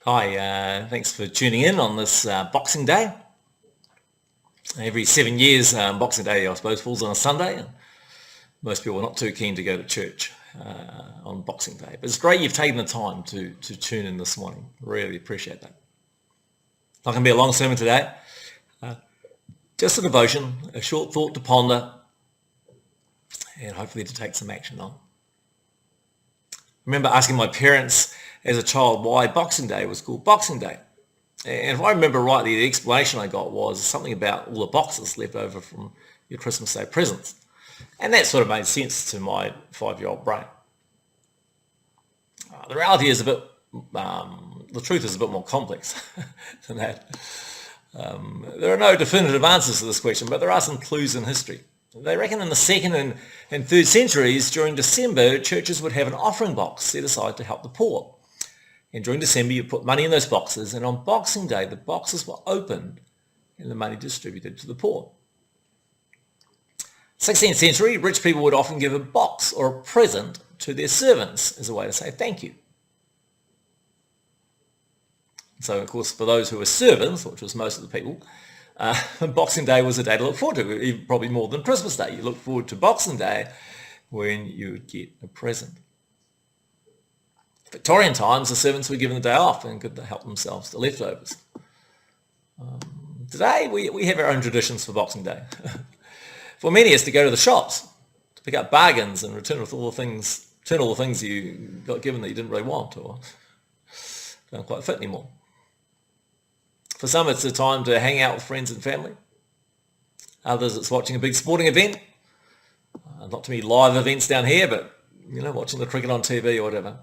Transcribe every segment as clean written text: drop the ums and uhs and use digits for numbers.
Hi, thanks for tuning in on this Boxing Day. Every 7 years, Boxing Day, I suppose, falls on a Sunday, and most people are not too keen to go to church on Boxing Day. But it's great you've taken the time to tune in this morning. Really appreciate that. Not going to be a long sermon today. Just a devotion, a short thought to ponder, and hopefully to take some action on. I remember asking my parents as a child why Boxing Day was called Boxing Day. And if I remember rightly, the explanation I got was something about all the boxes left over from your Christmas Day presents. And that sort of made sense to my 5-year-old brain. The reality is the truth is a bit more complex than that. There are no definitive answers to this question, but there are some clues in history. They reckon in the 2nd and 3rd centuries, during December, churches would have an offering box set aside to help the poor. And during December, you put money in those boxes, and on Boxing Day, the boxes were opened and the money distributed to the poor. 16th century, rich people would often give a box or a present to their servants as a way to say thank you. So, of course, for those who were servants, which was most of the people, Boxing Day was a day to look forward to, even probably more than Christmas Day. You look forward to Boxing Day when you would get a present. Victorian times, the servants were given the day off and could help themselves to leftovers. Today, we have our own traditions for Boxing Day. For many, it's to go to the shops, to pick up bargains and return all the things you got given that you didn't really want or don't quite fit anymore. For some, it's a time to hang out with friends and family. Others, it's watching a big sporting event. Not too many live events down here, but, watching the cricket on TV or whatever.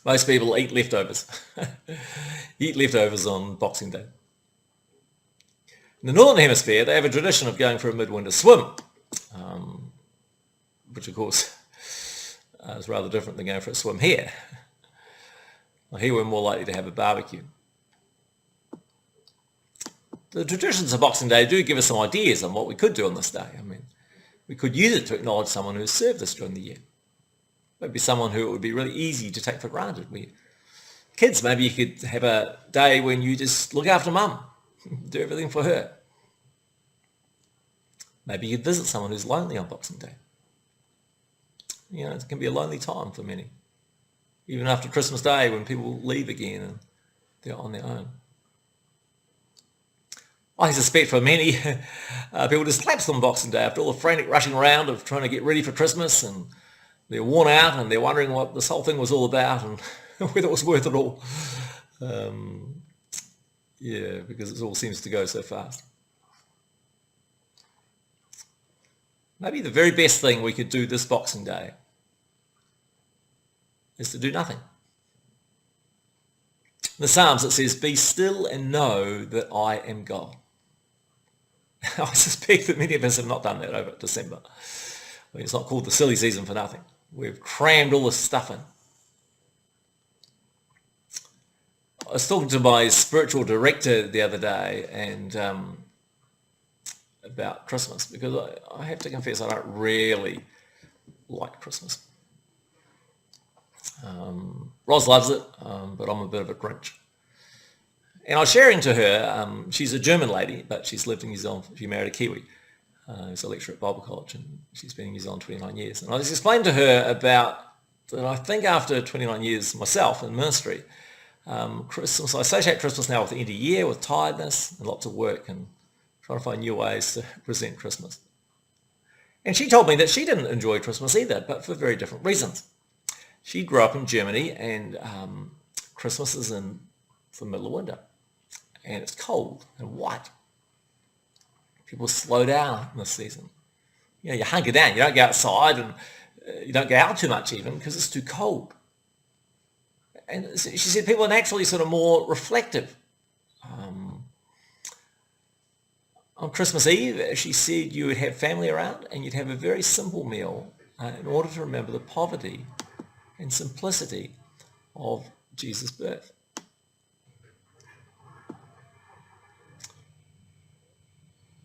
Most people eat leftovers. Eat leftovers on Boxing Day. In the Northern Hemisphere, they have a tradition of going for a midwinter swim, which, of course, is rather different than going for a swim here. Here we're more likely to have a barbecue. The traditions of Boxing Day do give us some ideas on what we could do on this day. We could use it to acknowledge someone who has served us during the year. Maybe someone who it would be really easy to take for granted. Kids, maybe you could have a day when you just look after mum, do everything for her. Maybe you could visit someone who's lonely on Boxing Day. It can be a lonely time for many. Even after Christmas Day when people leave again and they're on their own. I suspect for many, people just lapse on Boxing Day after all the frantic rushing around of trying to get ready for Christmas, and they're worn out and they're wondering what this whole thing was all about and whether it was worth it all. Because it all seems to go so fast. Maybe the very best thing we could do this Boxing Day is to do nothing. In the Psalms it says, "Be still and know that I am God." I suspect that many of us have not done that over December. It's not called the silly season for nothing. We've crammed all this stuff in. I was talking to my spiritual director the other day and about Christmas, because I have to confess I don't really like Christmas. Ros loves it, but I'm a bit of a Grinch. And I was sharing to her, she's a German lady, but she's lived in New Zealand. She married a Kiwi. Who's a lecturer at Bible College, and she's been in New Zealand 29 years. And I was explaining to her about that I think after 29 years myself in ministry, Christmas, I associate Christmas now with the end of the year, with tiredness and lots of work and trying to find new ways to present Christmas. And she told me that she didn't enjoy Christmas either, but for very different reasons. She grew up in Germany, and Christmas is in the middle of winter, and it's cold and white. People slow down in this season. You hunker down. You don't go outside, and you don't go out too much even because it's too cold. And she said people are naturally sort of more reflective. On Christmas Eve, she said you would have family around and you'd have a very simple meal in order to remember the poverty and simplicity of Jesus' birth.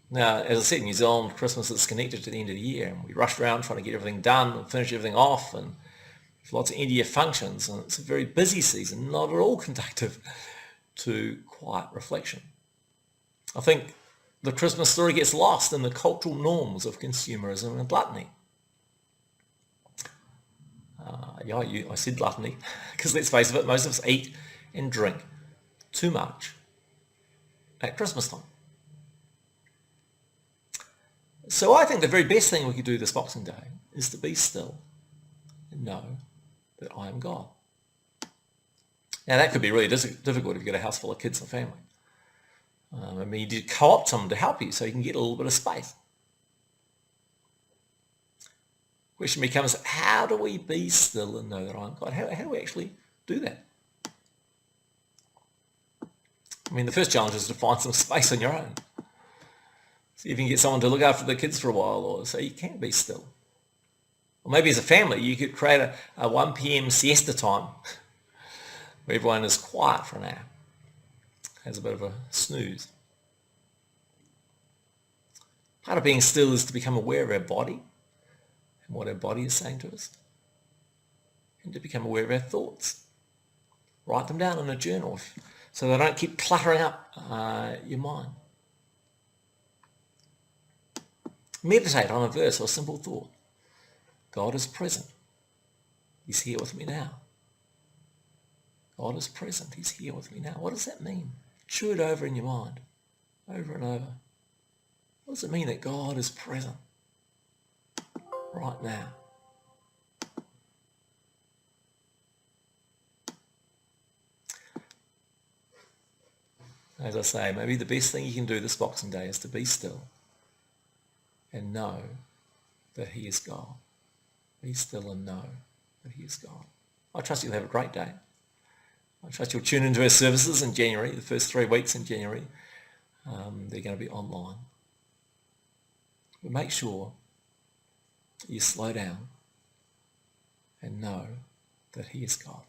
Now, as I said, in New Zealand, Christmas is connected to the end of the year, and we rush around trying to get everything done and finish everything off, and lots of end-of-year functions, and it's a very busy season, not at all conducive to quiet reflection. I think the Christmas story gets lost in the cultural norms of consumerism and gluttony. I said gluttony, because let's face it, most of us eat and drink too much at Christmas time. So I think the very best thing we could do this Boxing Day is to be still and know that I am God. Now that could be really difficult if you've got a house full of kids and family. You need to co-opt someone to help you so you can get a little bit of space. Question becomes, how do we be still and know that I'm God? How do we actually do that? The first challenge is to find some space on your own. See if you can get someone to look after the kids for a while, or so you can be still. Or maybe as a family, you could create a 1 p.m. siesta time where everyone is quiet for an hour, has a bit of a snooze. Part of being still is to become aware of our body and what our body is saying to us, and to become aware of our thoughts. Write them down in a journal so they don't keep cluttering up your mind. Meditate on a verse or a simple thought. God is present. He's here with me now. God is present. He's here with me now. What does that mean? Chew it over in your mind, over and over. What does it mean that God is present right now? As I say, maybe the best thing you can do this Boxing Day is to be still and know that he is God. Be still and know that he is God. I trust you'll have a great day. I trust you'll tune into our services in January, the first 3 weeks in January. They're going to be online. But make sure you slow down and know that he is God.